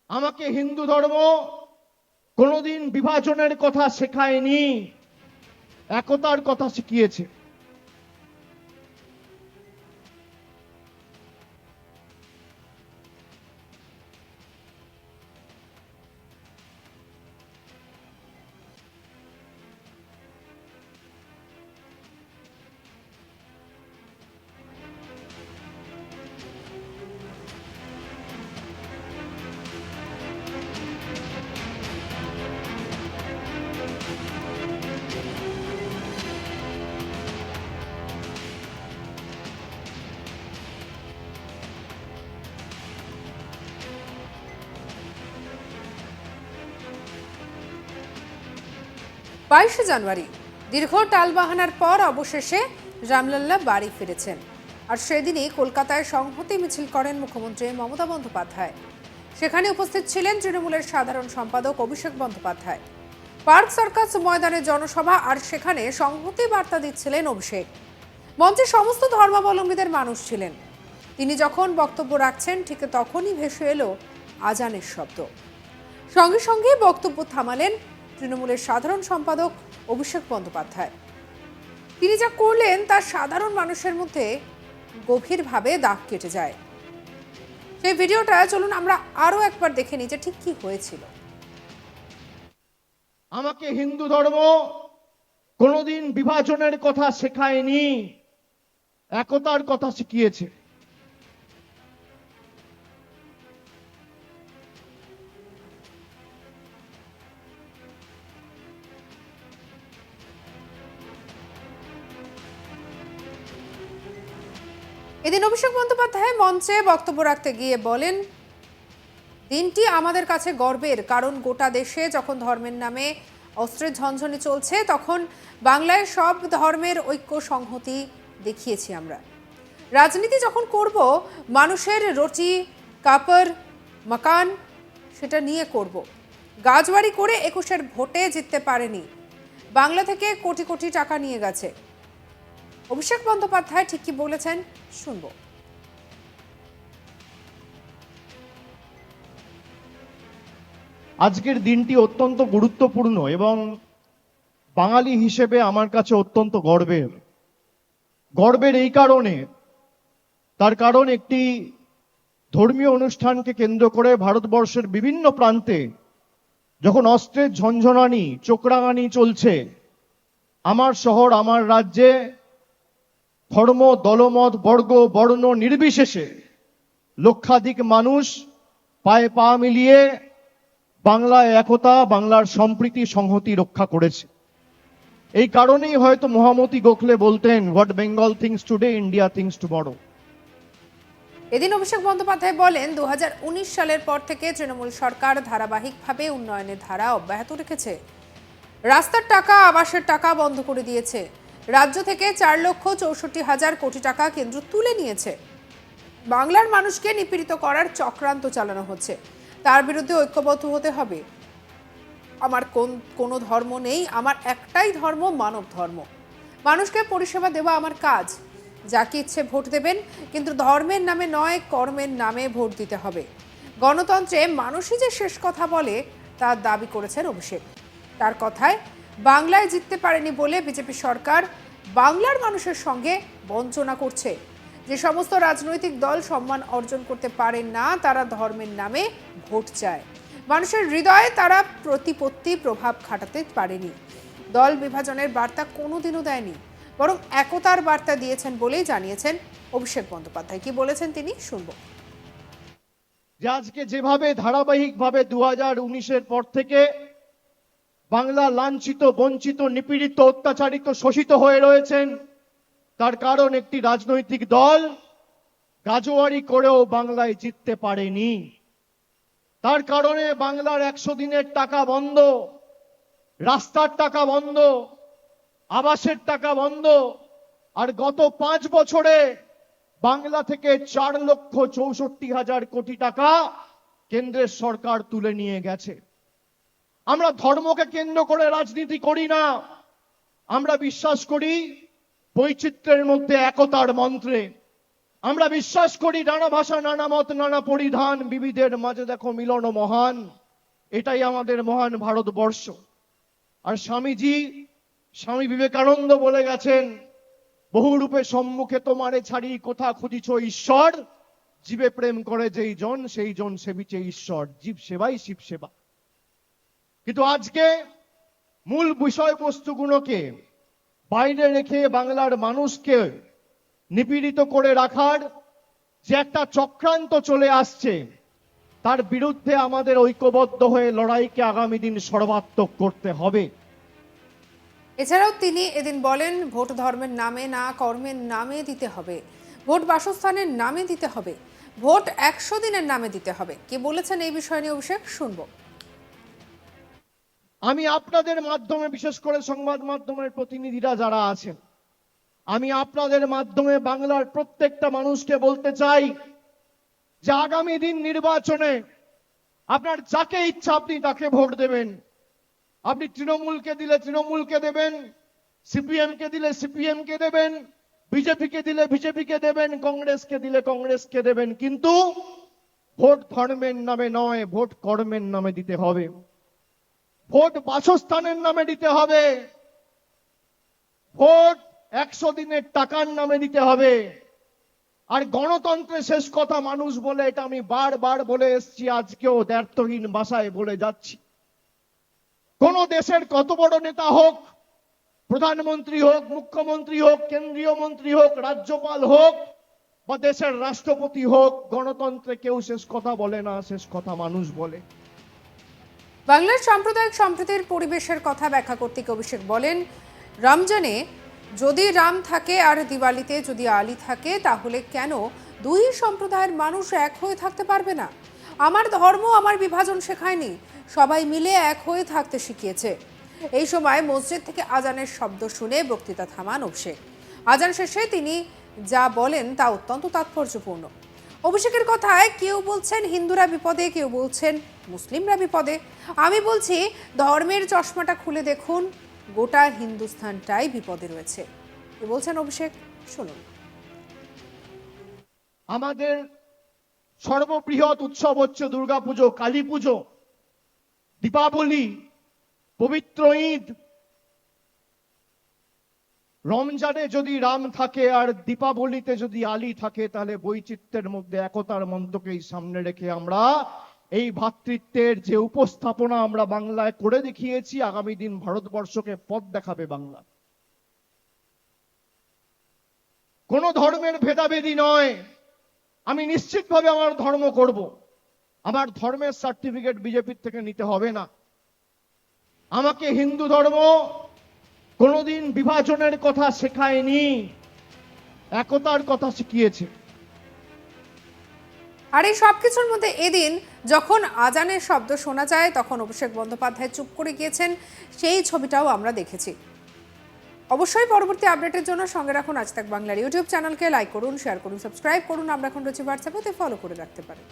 আমাকে হিন্দু ধর্ম কোনোদিন বিভাজনের কথা শেখায়নি, একতার কথা শিখিয়েছে। 22শে জানুয়ারি দীর্ঘ টালবাহানার পর অবশেষে রামলাল্লা বাড়ি ফিরেছেন। আর সেদিনই কলকাতায় সংহতি মিছিল করেন মুখ্যমন্ত্রী মমতা বন্দ্যোপাধ্যায়। সেখানে উপস্থিত ছিলেন তৃণমূলের সাধারণ সম্পাদক অভিষেক বন্দ্যোপাধ্যায়। পার্ক সার্কাস ময়দানে জনসভা, আর সেখানে সংহতি বার্তা দিচ্ছিলেন অভিষেক। মঞ্চে সমস্ত ধর্মাবলম্বীদের মানুষ ছিলেন। তিনি যখন বক্তব্য রাখছেন ঠিক তখনই ভেসে এলো আজানের শব্দ। সঙ্গে সঙ্গে বক্তব্য থামালেন তৃণমূলের সাধারণ সম্পাদক অভিষেক বন্দ্যোপাধ্যায়। তিনি যা করলেন তা সাধারণ মানুষের মধ্যে গভীরভাবে দাগ কেটে যায়। সেই ভিডিওটা চলুন আমরা আরো একবার দেখে নিই যে ঠিক কি হয়েছিল। আমাকে হিন্দু ধর্ম কোনোদিন বিভাজনের কথা শেখায়নি, একতার কথা শিখিয়েছে। এদিন অভিষেক বন্দ্যোপাধ্যায় মঞ্চে বক্তব্য রাখতে গিয়ে বলেন, দিনটি আমাদের কাছে গর্বের, কারণ গোটা দেশে যখন ধর্মের নামে অস্ত্রের ঝনঝনি চলছে তখন বাংলায় সব ধর্মের ঐক্য সংহতি দেখিয়েছি আমরা। রাজনীতি যখন করব মানুষের রুটি কাপড় মাকান সেটা নিয়ে করব। গাছবাড়ি করে 21-এর ভোটে জিততে পারেনি, বাংলা থেকে কোটি কোটি টাকা নিয়ে গেছে। অভিষেক বন্দ্যোপাধ্যায় ঠিক কি বলেছেন শুনবো। আজকের দিনটি অত্যন্ত গুরুত্বপূর্ণ এবং বাঙালি হিসেবে আমার কাছে অত্যন্ত গর্বের। গর্বের এই কারণে, তার কারণ একটি ধর্মীয় অনুষ্ঠানকে কেন্দ্র করে ভারতবর্ষের বিভিন্ন প্রান্তে যখন অস্ত্রের ঝনঝনানি চোখরাঙানি চলছে, আমার শহর আমার রাজ্যে ধর্ম দলমত বর্গ বর্ণ নির্বিশেষে লক্ষাধিক মানুষ পায়ে পা মিলিয়ে বাংলার একতা, বাংলার সম্প্রীতি সংহতি রক্ষা করেছে। এই কারণেই হয়তো মহামতি গোখলে বলতেন, what Bengal things today India things tomorrow. এদিন অভিষেক বন্দ্যোপাধ্যায় বলেন, 2019 সালের পর থেকে তৃণমূল সরকার ধারাবাহিকভাবে উন্নয়নের ধারা অব্যাহত রেখেছে। রাস্তার টাকা আবাসের টাকা বন্ধ করে দিয়েছে। রাজ্য থেকে 4,64,000 কোটি টাকা কেন্দ্র তুলে নিয়েছে। বাংলার মানুষকে নিপীড়িত করার চক্রান্ত চালানো হচ্ছে, তার বিরুদ্ধে ঐক্যবদ্ধ হতে হবে। আমার কোনো ধর্ম নেই, আমার একটাই ধর্ম, মানব ধর্ম। মানুষকে পরিষেবা দেওয়া আমার কাজ। যাকে ইচ্ছে ভোট দেবেন, কিন্তু ধর্মের নামে নয়, কর্মের নামে ভোট দিতে হবে। গণতন্ত্রে মানুষই যে শেষ কথা বলে তার দাবি করেছেন অভিষেক। তার কথায়, বাংলায় জিততে পারেনি বলে বিজেপি সরকার বাংলার মানুষের সঙ্গে বঞ্চনা করছে। যে সমস্ত রাজনৈতিক দল সম্মান অর্জন করতে পারেন না তারা ধর্মের নামে ভোট চায়। মানুষের হৃদয়ে তারা প্রতিপত্তি প্রভাব খাটাতে পারেনি। দল বিভাজনের বার্তা কোনোদিনও দেয়নি, বরং একতার বার্তা দিয়েছেন বলেই জানিয়েছেন অভিষেক বন্দ্যোপাধ্যায়। কি বলেছেন তিনি শুনবো। যে আজকে যেভাবে ধারাবাহিকভাবে 2019-এর পর থেকে বাংলা লাঞ্ছিত, বঞ্চিত, নিপীড়িত, অত্যাচারিত, শোষিত হয়ে রয়েছেন, তার কারণ একটি রাজনৈতিক দল গাজোয়ারি করেও বাংলায় জিততে পারেনি। তার কারণে বাংলার 100 দিনের টাকা বন্ধ, রাস্তার টাকা বন্ধ, আবাসের টাকা বন্ধ। আর গত 5 বছরে বাংলা থেকে 4,64,000 কোটি টাকা কেন্দ্রের সরকার তুলে নিয়ে গেছে। আমরা ধর্মকে কেন্দ্র করে রাজনীতি করি না, আমরা বিশ্বাস করি বৈচিত্র্যের মধ্যে একতার মন্ত্রে। আমরা বিশ্বাস করি নানা ভাষা, নানা মত, নানা পরিধান, বিবিধের মাঝে দেখো মিলন মহান। এটাই আমাদের মহান ভারতবর্ষ। আর স্বামী বিবেকানন্দ বলে গেছেন, বহুরূপে সম্মুখে তোমারে ছাড়ি কোথা খুঁজিছ ঈশ্বর, জীবে প্রেম করে যেই জন সেই জন সেবিছে ঈশ্বর, জীব সেবাই শিব সেবা। কিন্তু আজকে মূল বিষয়বস্তুগুলোকে বাইরে রেখে বাংলার মানুষকে নিপীড়িত করে রাখার যে একটা চক্রান্ত চলে আসছে, তার বিরুদ্ধে আমাদের ঐক্যবদ্ধ হয়ে লড়াইকে আগামী দিন সর্বাত্মক করতে হবে। এছাড়াও তিনি এদিন বলেন, ভোট ধর্মের নামে না, কর্মের নামে দিতে হবে, ভোট বাসস্থানের নামে দিতে হবে, ভোট 100 দিনের নামে দিতে হবে। কে বলেছেন এই বিষয় নিয়ে অভিষেক, শুনবো। আমি আপনাদের মাধ্যমে, বিশেষ করে সংবাদ মাধ্যমের প্রতিনিধিরা যারা আছেন, আমি আপনাদের মাধ্যমে বাংলার প্রত্যেকটা মানুষকে বলতে চাই যে আগামী দিন নির্বাচনে আপনার যাকে ইচ্ছা আপনি তাকে ভোট দেবেন। আপনি তৃণমূলকে দিলে তৃণমূলকে দেবেন, সিপিএম কে দিলে সিপিএম কে দেবেন, বিজেপি কে দিলে বিজেপি কে দেবেন, কংগ্রেসকে দিলে কংগ্রেসকে দেবেন, কিন্তু ভোট ধর্মের নামে নয়, ভোট কর্মের নামে দিতে হবে। ভোট বাসস্থানের নামে দিতে হবে, ভোট 100 দিনের টাকার নামে দিতে হবে। আর গণতন্ত্রের শেষ কথা মানুষ বলে, এটা আমি বারবার বলে এসেছি, আজকেও দ্ব্যর্থহীন ভাষায় বলে যাচ্ছি। কোন দেশের কত বড় নেতা হোক, প্রধানমন্ত্রী হোক, মুখ্যমন্ত্রী হোক, কেন্দ্রীয় মন্ত্রী হোক, রাজ্যপাল হোক বা দেশের রাষ্ট্রপতি হোক, গণতন্ত্রে কেউ শেষ কথা বলে না, শেষ কথা মানুষ বলে। বাংলার সাম্প্রদায়িক সম্প্রীতির পরিবেশের কথা ব্যাখ্যা করতে গিয়ে অভিষেক বলেন, রমজানে যদি রাম থাকে আর দিওয়ালিতে যদি আলী থাকে, তাহলে কেন দুই সম্প্রদায়ের মানুষ এক হয়ে থাকতে পারবে না? আমার ধর্ম আমার বিভাজন শেখায়নি, সবাই মিলে এক হয়ে থাকতে শিখিয়েছে। এই সময় মসজিদ থেকে আজানের শব্দ শুনে বক্তৃতা থামান অভিষেক। আজান শেষে তিনি যা বলেন তা অত্যন্ত তাৎপর্যপূর্ণ। অভিষেকের কথায় কেউ বলছেন হিন্দুরা বিপদে, কেউ বলছেন মুসলিমরা বিপদে। আমি বলছি, ধর্মের চশমাটা খুলে দেখুন, গোটা হিন্দুস্থানটাই বিপদে রয়েছে। কি বলছেন অভিষেক, শুনুন। আমাদের সর্ববৃহৎ উৎসব হচ্ছে দুর্গাপুজো, কালী পুজো, দীপাবলি, পবিত্র ঈদ। রমজানে যদি রাম থাকে আর দীপাবলিতে যদি আলী থাকে, তাহলে বৈচিত্র্যের মধ্যে একতার মন্ত্রকেই সামনে রেখে আমরা এই ভ্রাতৃত্বের যে উপস্থাপনা আমরা বাংলায় করে দেখিয়েছি, আগামী দিন ভারতবর্ষকে পথ দেখাবে বাংলা। কোন ধর্মের ভেদাভেদি নয়। আমি নিশ্চিতভাবে আমার ধর্ম করব, আমার ধর্মের সার্টিফিকেট বিজেপির থেকে নিতে হবে না। আমাকে হিন্দু ধর্ম কোনোদিন বিভাজনের কথা শেখায়নি, একতার কথা শিখিয়েছে। আর এই সবকিছুর মধ্যে এদিন যখন আজানের শব্দ শোনা যায়, তখন অভিষেক বন্দ্যোপাধ্যায় চুপ করে গিয়েছেন, সেই ছবিটাও আমরা দেখেছি। অবশ্যই পরবর্তী আপডেটের জন্য সঙ্গে রাখুন আজ তাক বাংলার ইউটিউব চ্যানেলকে। লাইক করুন, শেয়ার করুন, সাবস্ক্রাইব করুন। আমরা এখন রয়েছে হোয়াটসঅ্যাপে, ফলো করে রাখতে পারেন।